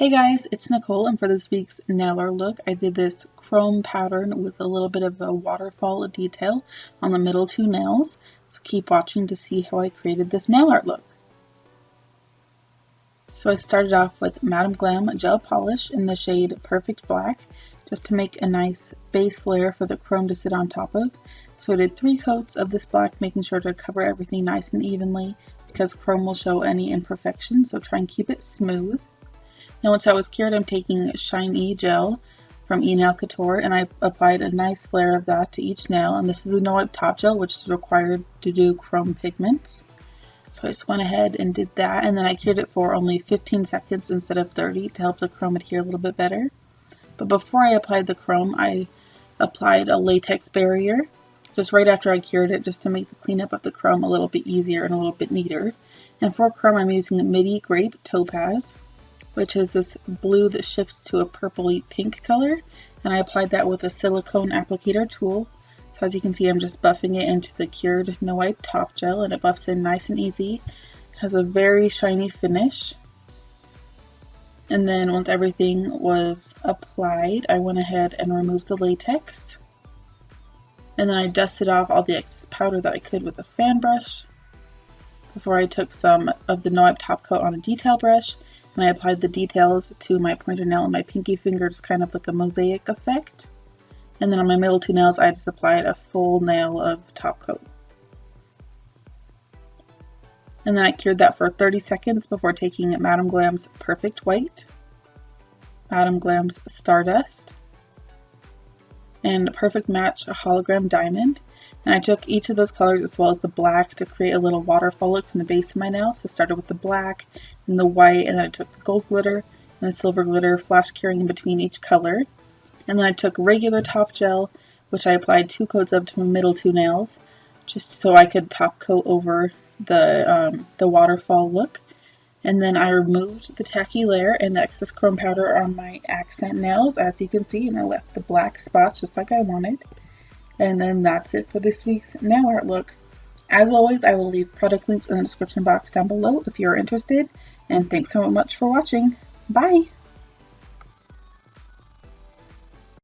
Hey guys, it's Nicole, and for this week's nail art look, I did this chrome pattern with a little bit of a waterfall detail on the middle two nails. So keep watching to see how I created this nail art look. So I started off with Madam Glam gel polish in the shade Perfect Black, just to make a nice base layer for the chrome to sit on top of. So I did 3 coats of this black, making sure to cover everything nice and evenly because chrome will show any imperfections, so try and keep it smooth. Now once that was cured, I'm taking Shiny Gel from Nail Couture, and I applied a nice layer of that to each nail, and this is a no wipe top gel, which is required to do chrome pigments. So I just went ahead and did that, and then I cured it for only 15 seconds instead of 30 to help the chrome adhere a little bit better. But before I applied the chrome, I applied a latex barrier just right after I cured it, just to make the cleanup of the chrome a little bit easier and a little bit neater. And for chrome, I'm using Midi Grape Topaz, which is this blue that shifts to a purpley pink color, and I applied that with a silicone applicator tool. So as you can see, I'm just buffing it into the cured no wipe top gel, and it buffs in nice and easy. It has a very shiny finish. And then once everything was applied, I went ahead and removed the latex, and then I dusted off all the excess powder that I could with a fan brush before I took some of the no wipe top coat on a detail brush. And I applied the details to my pointer nail and my pinky finger, just kind of like a mosaic effect. And then on my middle two nails, I just applied a full nail of top coat. And then I cured that for 30 seconds before taking Madam Glam's Perfect White, Madam Glam's Stardust, and Perfect Match Hologram Diamond. And I took each of those colors as well as the black to create a little waterfall look from the base of my nail. So I started with the black and the white, and then I took the gold glitter and the silver glitter, flash curing in between each color. And then I took regular top gel, which I applied 2 coats of to my middle 2 nails, just so I could top coat over the waterfall look. And then I removed the tacky layer and the excess chrome powder on my accent nails, as you can see, and I left the black spots just like I wanted. And then that's it for this week's nail art look. As always, I will leave product links in the description box down below if you're interested. And thanks so much for watching. Bye!